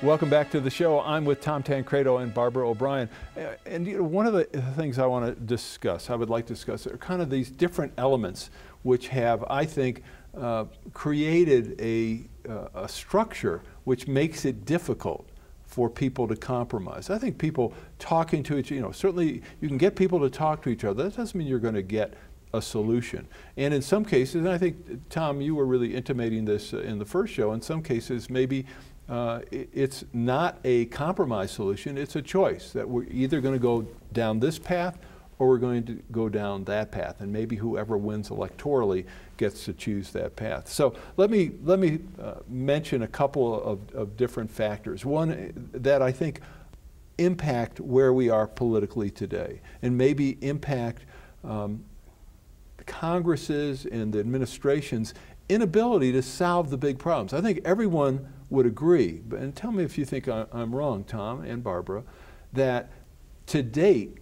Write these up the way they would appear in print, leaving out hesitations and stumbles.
Welcome back to the show. I'm with Tom Tancredo and Barbara O'Brien. And one of the things I want to discuss, I would like to discuss, are kind of these different elements which have, I think, created a structure which makes it difficult for people to compromise. I think people talking to each other, certainly you can get people to talk to each other. That doesn't mean you're going to get a solution. And in some cases, and I think, Tom, you were really intimating this in the first show, in some cases maybe it's not a compromise solution, it's a choice that we're either going to go down this path or we're going to go down that path, and maybe whoever wins electorally gets to choose that path. So let me mention a couple of different factors. One that I think impact where we are politically today, and maybe impact Congress's and the administration's inability to solve the big problems. I think everyone would agree, and tell me if you think I'm wrong, Tom and Barbara, that to date,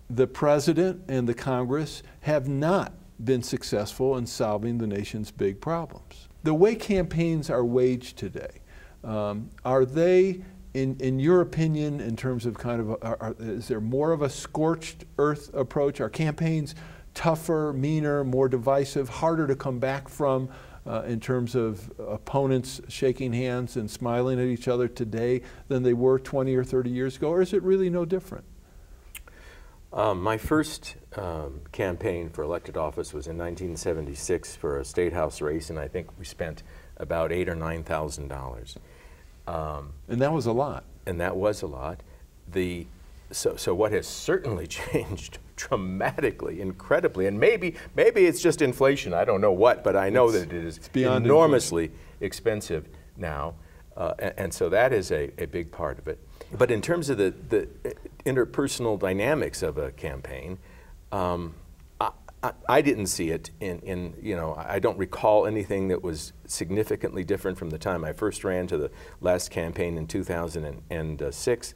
the President and the Congress have not been successful in solving the nation's big problems. The way campaigns are waged today, are they, in your opinion, in terms of kind of, is there more of a scorched earth approach? Are campaigns tougher, meaner, more divisive, harder to come back from in terms of opponents shaking hands and smiling at each other today than they were 20 or 30 years ago, or is it really no different? My first campaign for elected office was in 1976 for a state house race, and I think we spent about $8,000 or $9,000. And that was a lot. And that was a lot. So what has certainly changed dramatically, incredibly, and maybe it's just inflation, I don't know what, but I know that it is enormously expensive now, and so that is a big part of it. But in terms of the interpersonal dynamics of a campaign, I didn't see it I don't recall anything that was significantly different from the time I first ran to the last campaign in 2006.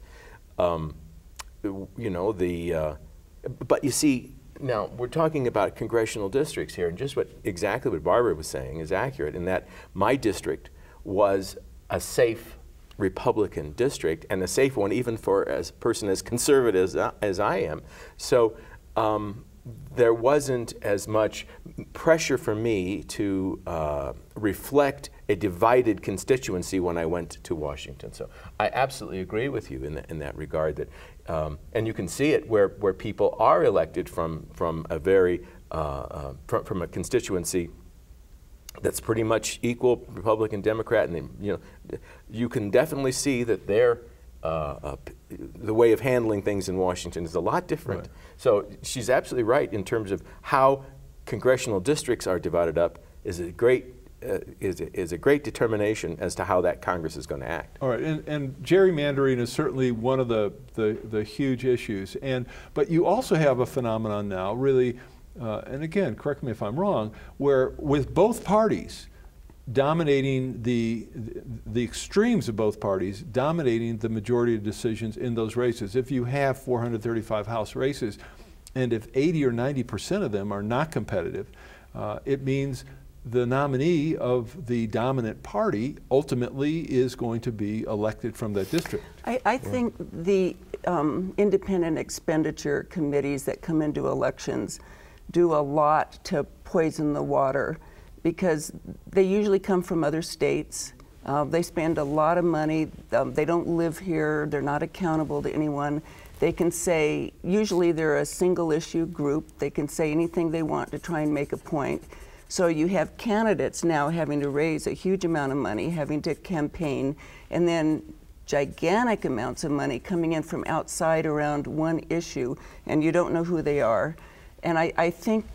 But you see, now we're talking about congressional districts here, and just exactly what Barbara was saying is accurate in that my district was a safe Republican district, and a safe one even for a person as conservative as I am. So there wasn't as much pressure for me to reflect a divided constituency when I went to Washington. So I absolutely agree with you in that regard. That and you can see it where people are elected from a very from a constituency that's pretty much equal Republican Democrat, and you can definitely see that their the way of handling things in Washington is a lot different. Right. So she's absolutely right in terms of how congressional districts are divided up is a great determination as to how that Congress is going to act. All right, and gerrymandering is certainly one of the huge issues. But you also have a phenomenon now, really, and again, correct me if I'm wrong, where with both parties dominating the extremes of both parties, dominating the majority of decisions in those races. If you have 435 House races, and if 80 or 90% of them are not competitive, it means the nominee of the dominant party ultimately is going to be elected from that district. I think the independent expenditure committees that come into elections do a lot to poison the water, because they usually come from other states. They spend a lot of money. They don't live here. They're not accountable to anyone. They can say, usually they're a single issue group. They can say anything they want to try and make a point. So you have candidates now having to raise a huge amount of money, having to campaign, and then gigantic amounts of money coming in from outside around one issue, and you don't know who they are. And I think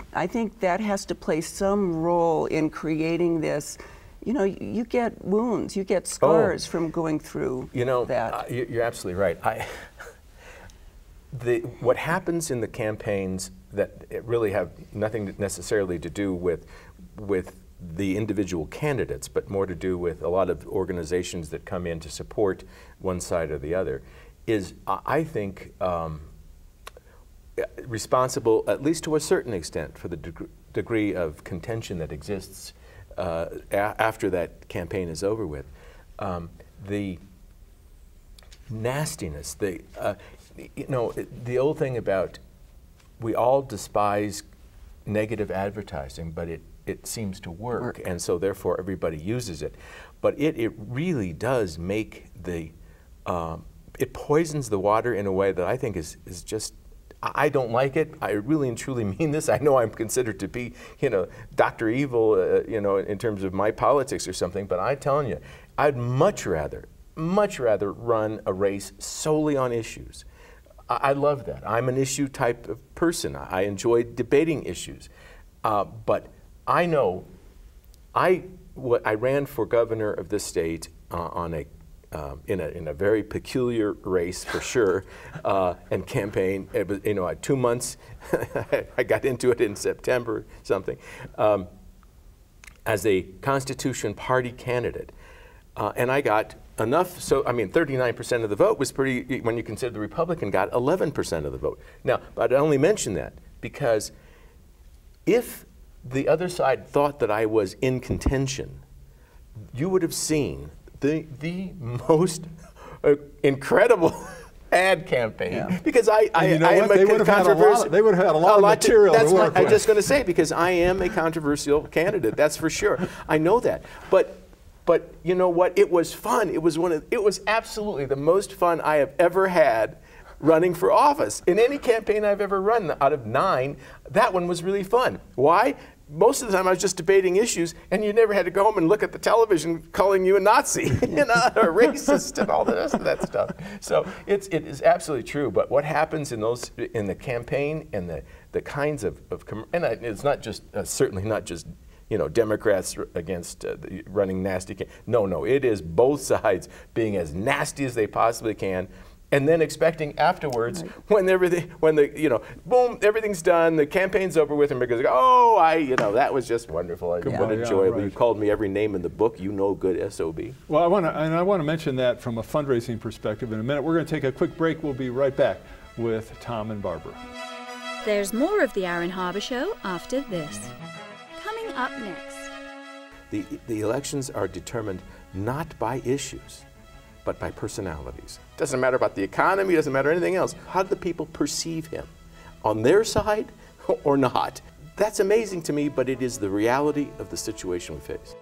that has to play some role in creating this. You get wounds, you get scars from going through that. You're absolutely right. What happens in the campaigns that it really have nothing necessarily to do with the individual candidates, but more to do with a lot of organizations that come in to support one side or the other, is, I think, responsible, at least to a certain extent, for the degree of contention that exists after that campaign is over with. nastiness. You know, the old thing about we all despise negative advertising, but it seems to work, and so therefore everybody uses it. But it really does make it poisons the water in a way that I think is just, I don't like it. I really and truly mean this. I know I'm considered to be, you know, Dr. Evil, you know, in terms of my politics or something, but I'm telling you, I'd much rather run a race solely on issues. I love that. I'm an issue type of person. I enjoy debating issues. But I know I ran for governor of this state in a very peculiar race for sure, and campaign. It was, you know, 2 months. I got into it in September something, as a Constitution Party candidate, and I got enough. So I mean, 39% of the vote was pretty. When you consider the Republican got 11% of the vote. Now, but I only mention that because if the other side thought that I was in contention, you would have seen the most incredible ad campaign, because I am a controversial. They would have had a lot of material to work with. I'm just going to say, because I am a controversial candidate. That's for sure. I know that. But you know what? It was fun. It was absolutely the most fun I have ever had running for office. In any campaign I've ever run, out of 9, that one was really fun. Why? Most of the time I was just debating issues, and you never had to go home and look at the television calling you a Nazi, you know, a racist, and all the rest of that stuff. So it is absolutely true. But what happens in the campaign and the kinds of and it's not just certainly not just, you know, Democrats against running nasty. No, it is both sides being as nasty as they possibly can, and then expecting afterwards, when you know, boom, everything's done, the campaign's over with, and because you know, that was just wonderful. What enjoyable. You called me every name in the book. You know, good SOB. Well, I want to mention that from a fundraising perspective in a minute. We're going to take a quick break. We'll be right back with Tom and Barbara. There's more of the Aaron Harber Show after this. Coming up next. The elections are determined not by issues, but by personalities. Doesn't matter about the economy, doesn't matter anything else. How do the people perceive him? On their side or not? That's amazing to me, but it is the reality of the situation we face.